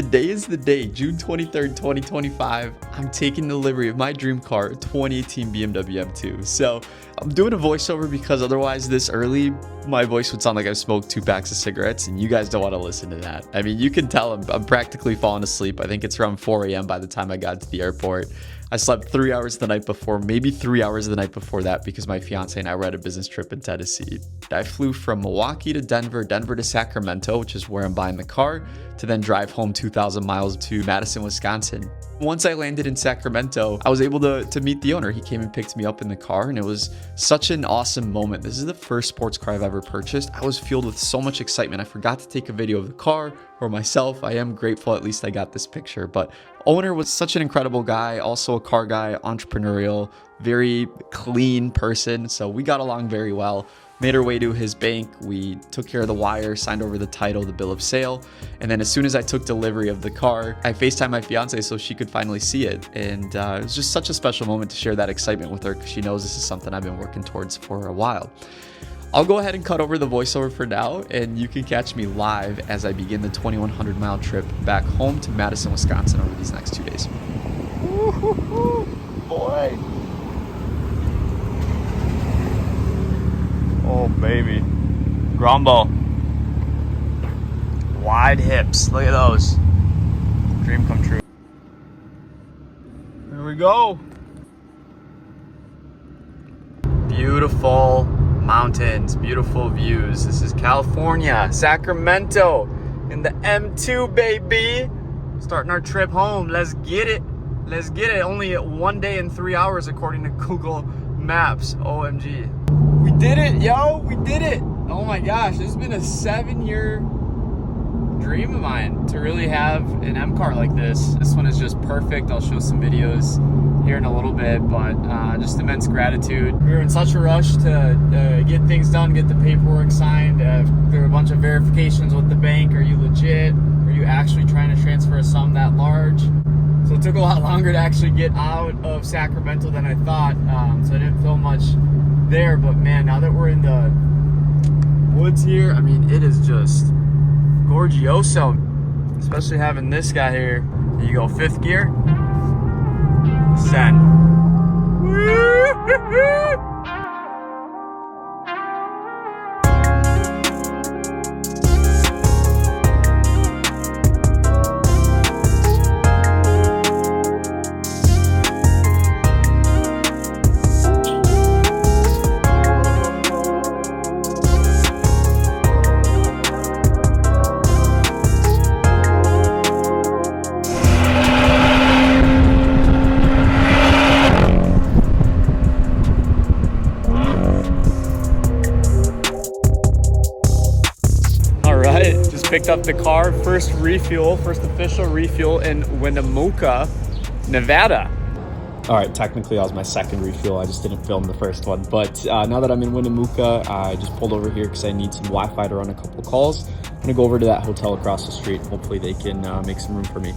today is the day, June 23rd, 2025. I'm taking delivery of my dream car, 2018 BMW M2. So I'm doing a voiceover because otherwise this early, my voice would sound like I've smoked 2 packs of cigarettes, and you guys don't want to listen to that. I mean, you can tell I'm practically falling asleep. I think it's around 4 a.m. by the time I got to the airport. I slept 3 hours the night before, maybe 3 hours the night before that, because my fiance and I were at a business trip in Tennessee. I flew from Milwaukee to Denver, Denver to Sacramento, which is where I'm buying the car, to then drive home 2,000 miles to Madison, Wisconsin. Once I landed in Sacramento, I was able to meet the owner. He came and picked me up in the car, and it was such an awesome moment. This is the first sports car I've ever purchased. I was filled with so much excitement. I forgot to take a video of the car or myself. I am grateful at least I got this picture, but owner was such an incredible guy, also a car guy, entrepreneurial, very clean person. So we got along very well. Made our way to his bank. We took care of the wire, signed over the title, the bill of sale. And then as soon as I took delivery of the car, I FaceTimed my fiance so she could finally see it. And it was just such a special moment to share that excitement with her, because she knows this is something I've been working towards for a while. I'll go ahead and cut over the voiceover for now, and you can catch me live as I begin the 2,100 mile trip back home to Madison, Wisconsin over these next 2 days. Woo-hoo-hoo, boy. Oh, baby. Grumble. Wide hips. Look at those. Dream come true. Here we go. Beautiful mountains, beautiful views. This is California, Sacramento, in the M2, baby. Starting our trip home. Let's get it. Let's get it. Only 1 day and 3 hours according to Google Maps. OMG. We did it, yo. We did it. Oh my gosh. This has been a 7-year dream of mine to really have an M car like this. This one is just perfect. I'll show some videos here in a little bit, but just immense gratitude. We were in such a rush to get things done, get the paperwork signed. There were a bunch of verifications with the bank. Are you legit? Are you actually trying to transfer a sum that large? So it took a lot longer to actually get out of Sacramento than I thought. So I didn't film much there, but man, now that we're in the woods here, I mean, it is just gorgioso, especially having this guy here. There you go, 5th gear. Zen. Picked up the car, first official refuel in Winnemucca, Nevada. All right, technically that was my second refuel. I just didn't film the first one. But now that I'm in Winnemucca, I just pulled over here because I need some Wi-Fi to run a couple calls. I'm gonna go over to that hotel across the street. Hopefully they can make some room for me.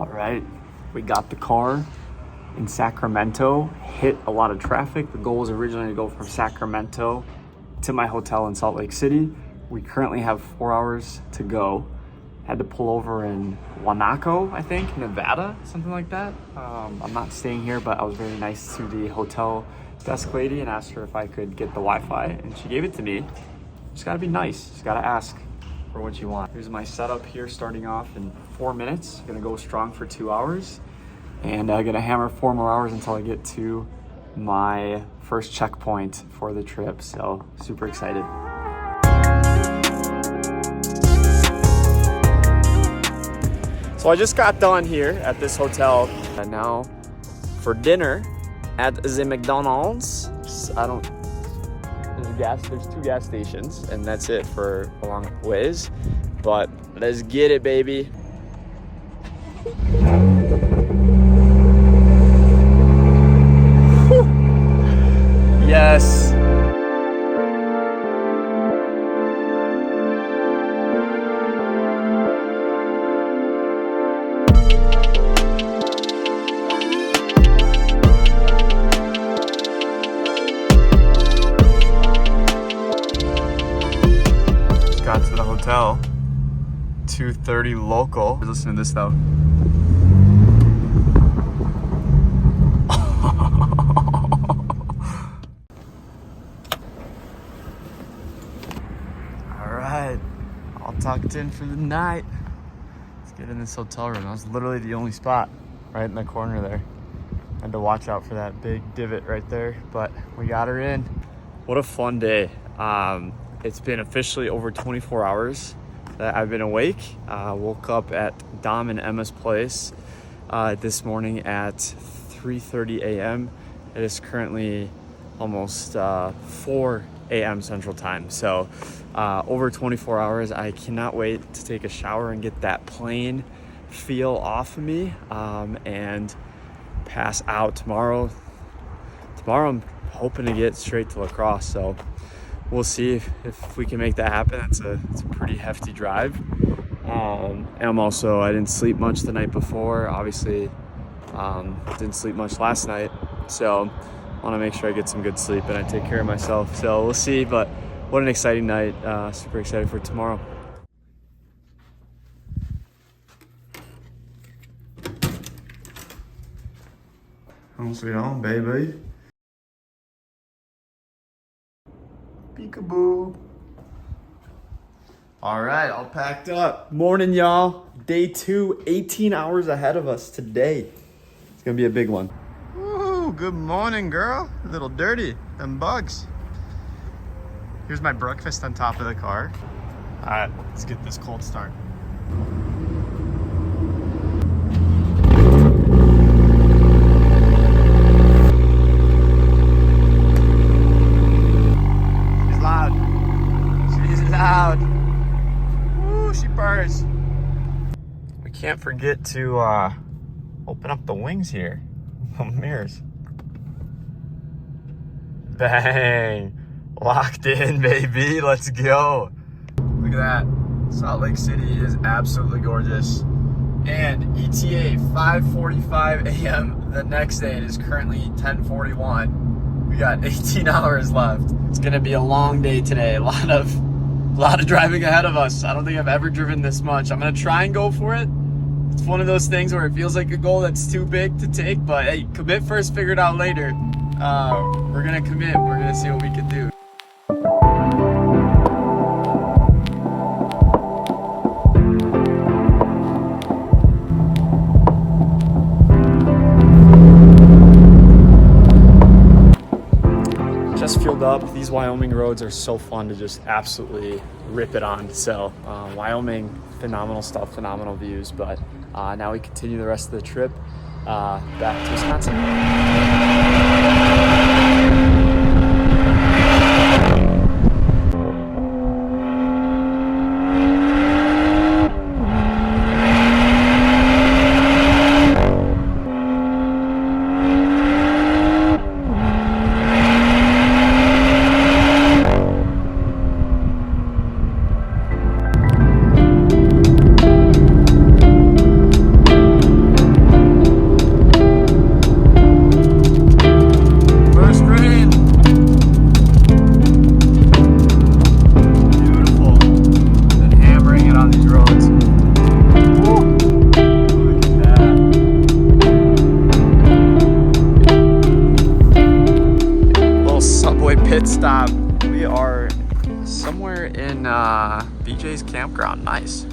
All right, we got the car in Sacramento, hit a lot of traffic. The goal was originally to go from Sacramento to my hotel in Salt Lake City. We currently have 4 hours to go. Had to pull over in Winnemucca, I think, Nevada, something like that. I'm not staying here, but I was very nice to the hotel desk lady and asked her if I could get the Wi-Fi, and she gave it to me. Just gotta be nice, just gotta ask for what you want. Here's my setup here, starting off in 4 minutes. Gonna go strong for 2 hours, and I'm gonna hammer 4 more hours until I get to my first checkpoint for the trip. So super excited. So I just got done here at this hotel, and now for dinner at the McDonald's. There's 2 gas stations, and that's it for a long ways. But let's get it, baby. Yes. Got to the hotel 2:30 local. Listen to this though. All right, all tucked in for the night. Let's get in this hotel room. That was literally the only spot right in the corner there. Had to watch out for that big divot right there, but we got her in. What a fun day. It's been officially over 24 hours that I've been awake. Woke up at Dom and Emma's place this morning at 3:30 a.m. It is currently almost 4 a.m. Central Time. So over 24 hours. I cannot wait to take a shower and get that plane feel off of me and pass out tomorrow. Tomorrow I'm hoping to get straight to La Crosse, so we'll see if we can make that happen. It's a pretty hefty drive. And I didn't sleep much the night before. Obviously, didn't sleep much last night, so I want to make sure I get some good sleep and I take care of myself. So we'll see, but what an exciting night. Super excited for tomorrow. Home sweet home, baby. Peekaboo. All right, all packed up. Morning, y'all. Day 2, 18 hours ahead of us today. It's gonna be a big one. Woo, good morning, girl. A little dirty, them bugs. Here's my breakfast on top of the car. All right, let's get this cold start. Ooh, she purrs. We can't forget to open up the wings here. Oh, mirrors. Bang. Locked in, baby. Let's go. Look at that. Salt Lake City is absolutely gorgeous. And ETA 5:45 a.m. the next day. It is currently 10:41. We got 18 hours left. It's gonna be a long day today. A lot of driving ahead of us. I don't think I've ever driven this much. I'm gonna try and go for it. It's one of those things where it feels like a goal that's too big to take, but hey, commit first, figure it out later. We're gonna commit. We're gonna see what we can do. Just fueled up. These Wyoming roads are so fun to just absolutely rip it on. So Wyoming, phenomenal stuff, phenomenal views. But now we continue the rest of the trip back to Wisconsin. Pit stop. We are somewhere in BJ's campground. Nice.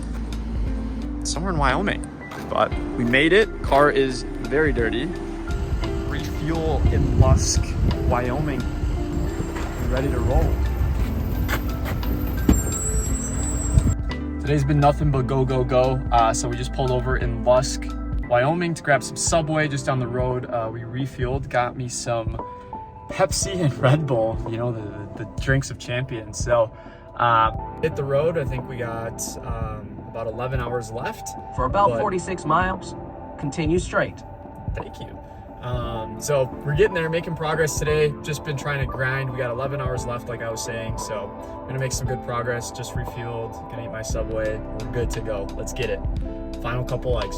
Somewhere in Wyoming, but we made it. Car is very dirty. Refuel in Lusk, Wyoming. Ready to roll. Today's been nothing but go, go, go. So we just pulled over in Lusk, Wyoming to grab some Subway just down the road. We refueled, got me some Pepsi and Red Bull, you know, the drinks of champions. So hit the road. I think we got about 11 hours left. For about 46 miles, continue straight. Thank you. So we're getting there, making progress today. Just been trying to grind. We got 11 hours left, like I was saying. So I'm gonna make some good progress. Just refueled, gonna eat my Subway. We're good to go. Let's get it. Final couple legs.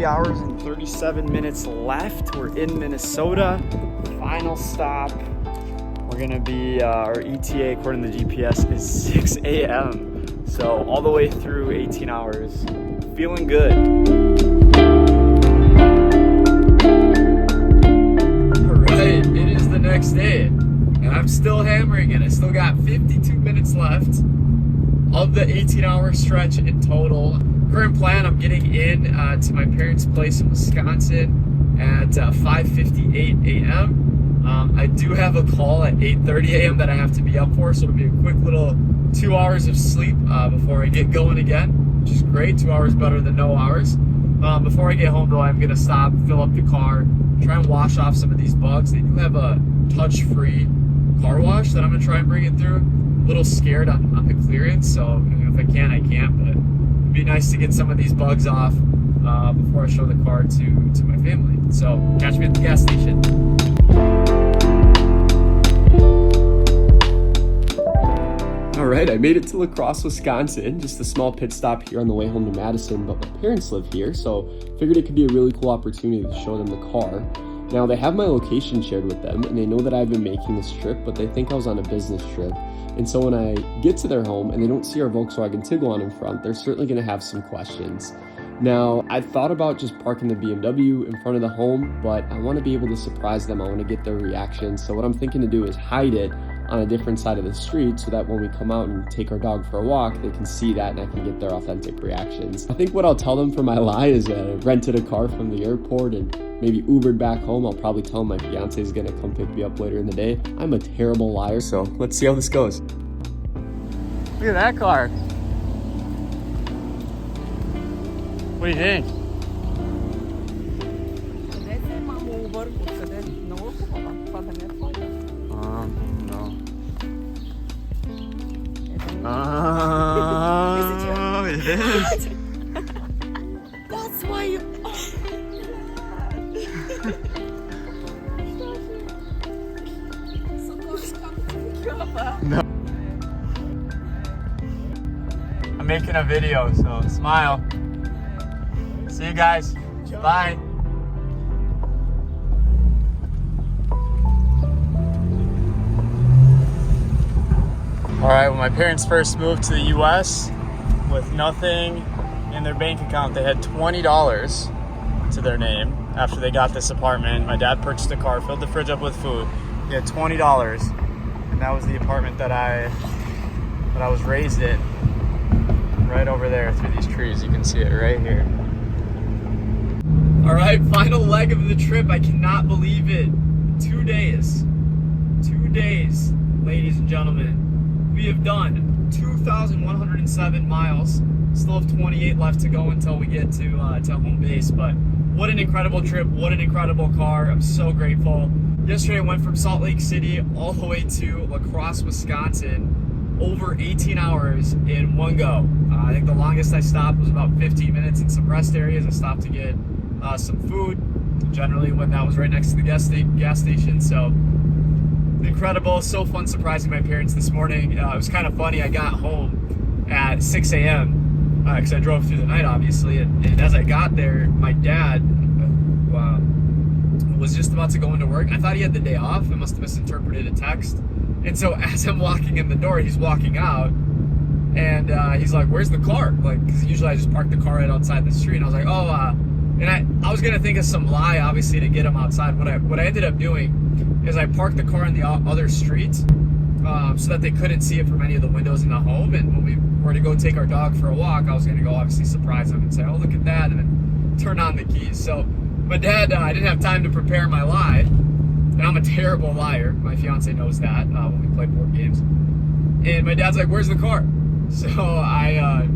3 hours and 37 minutes left. We're in Minnesota. Final stop. We're gonna be, our ETA according to the GPS is 6 a.m. So all the way through 18 hours. Feeling good. Alright, it is the next day. And I'm still hammering it. I still got 52 minutes left of the 18-hour stretch in total. Current plan, I'm getting in to my parents' place in Wisconsin at 5:58 a.m. I do have a call at 8:30 a.m. that I have to be up for, so it'll be a quick little 2 hours of sleep before I get going again, which is great. 2 hours better than no hours. Before I get home, though, I'm going to stop, fill up the car, try and wash off some of these bugs. They do have a touch-free car wash that I'm going to try and bring it through. A little scared on the clearance, so if I can, I can't, but it'd be nice to get some of these bugs off before I show the car to my family. So catch me at the gas station. All right, I made it to La Crosse, Wisconsin. Just a small pit stop here on the way home to Madison, but my parents live here, so figured it could be a really cool opportunity to show them the car. Now, they have my location shared with them, and they know that I've been making this trip, but they think I was on a business trip. And so when I get to their home and they don't see our Volkswagen Tiguan in front, they're certainly gonna have some questions. Now, I thought about just parking the BMW in front of the home, but I wanna be able to surprise them. I wanna get their reaction. So what I'm thinking to do is hide it on a different side of the street so that when we come out and take our dog for a walk, they can see that and I can get their authentic reactions. I think what I'll tell them for my lie is that I rented a car from the airport and maybe Ubered back home. I'll probably tell them my fiance is gonna come pick me up later in the day. I'm a terrible liar, so let's see how this goes. Look at that car. What do you think? No. It is. That's why you. No. I'm making a video, so smile. See you guys. Bye. All right, when my parents first moved to the US with nothing in their bank account, they had $20 to their name after they got this apartment. My dad purchased a car, filled the fridge up with food. He had $20, and that was the apartment that I was raised in, right over there through these trees. You can see it right here. All right, final leg of the trip. I cannot believe it. 2 days. 2 days, ladies and gentlemen. We have done 2,107 miles. Still have 28 left to go until we get to home base. But what an incredible trip. What an incredible car. I'm so grateful. Yesterday I went from Salt Lake City all the way to La Crosse, Wisconsin. Over 18 hours in one go. I think the longest I stopped was about 15 minutes in some rest areas. I stopped to get some food, generally when that was right next to the gas station. So incredible. So fun surprising my parents this morning. It was kind of funny. I got home at 6 a.m. Because I drove through the night, obviously. And as I got there, my dad was just about to go into work. I thought he had the day off. I must have misinterpreted a text. And so as I'm walking in the door, he's walking out. And he's like, "Where's the car?" Like, because usually I just park the car right outside the street. And I was like, "Oh," and I was gonna think of some lie, obviously, to get him outside. What I ended up doing is I parked the car in the other street so that they couldn't see it from any of the windows in the home. And when we were to go take our dog for a walk, I was gonna go obviously surprise them and say, "Oh, look at that," and then turn on the keys. So my dad, I didn't have time to prepare my lie, and I'm a terrible liar. My fiance knows that when we play board games. And my dad's like, "Where's the car?" So I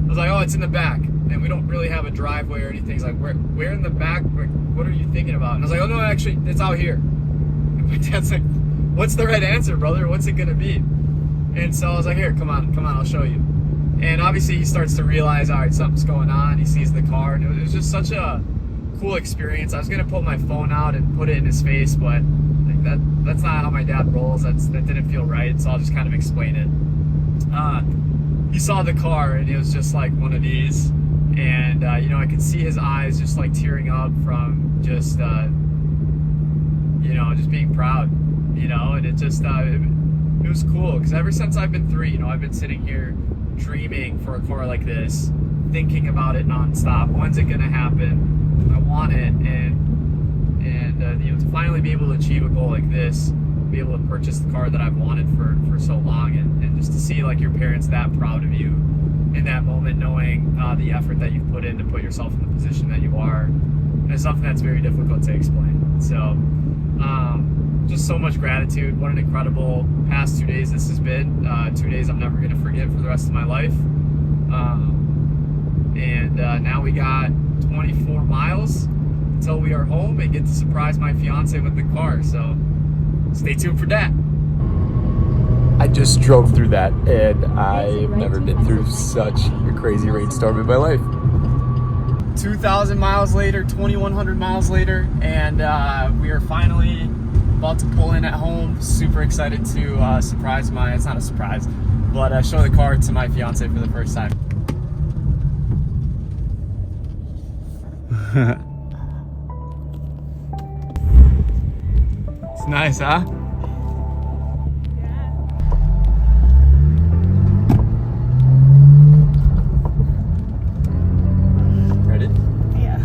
was like, "Oh, it's in the back." And we don't really have a driveway or anything. He's like, where in the back? Like, what are you thinking about? And I was like, "Oh no, actually, it's out here." And my dad's like, "What's the right answer, brother? What's it gonna be?" And so I was like, "Here, come on, I'll show you." And obviously he starts to realize, all right, something's going on. He sees the car, and it was just such a cool experience. I was gonna pull my phone out and put it in his face, but like that's not how my dad rolls. That didn't feel right, so I'll just kind of explain it. He saw the car, and it was just like one of these. And you know, I could see his eyes just like tearing up from just you know, just being proud, you know. And it just it was cool, because ever since I've been 3, you know, I've been sitting here dreaming for a car like this, thinking about it nonstop. When's it gonna happen? I want it. And you know, to finally be able to achieve a goal like this, be able to purchase the car that I've wanted for so long, and just to see like your parents that proud of you in that moment, knowing the effort that you've put in to put yourself in the position that you are, is something that's very difficult to explain. So just so much gratitude. What an incredible past 2 days this has been. 2 days I'm never gonna forget for the rest of my life. And now we got 24 miles until we are home and get to surprise my fiance with the car. So stay tuned for that. I just drove through that, and I've never been through such a crazy rainstorm in my life. 2,000 miles later, 2,100 miles later, and we are finally about to pull in at home. Super excited to surprise it's not a surprise, but show the car to my fiance for the first time. It's nice, huh? Ready? Yeah.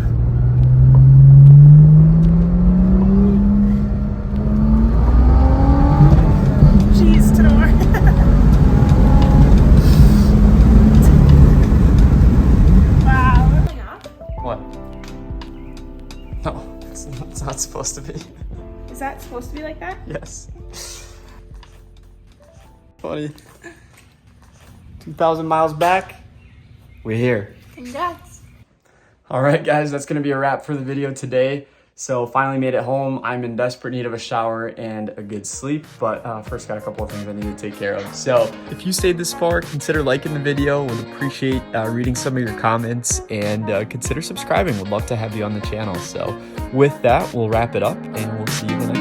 Jeez, Tenor. Wow. What? No, it's not supposed to be. Is that supposed to be like that? Yes. Funny. 2,000 miles back. We're here. Congrats. All right, guys, that's gonna be a wrap for the video today. So finally made it home. I'm in desperate need of a shower and a good sleep, but first got a couple of things I need to take care of. So if you stayed this far, consider liking the video. Would appreciate reading some of your comments, and consider subscribing. Would love to have you on the channel. So with that, we'll wrap it up, and we'll see you in the next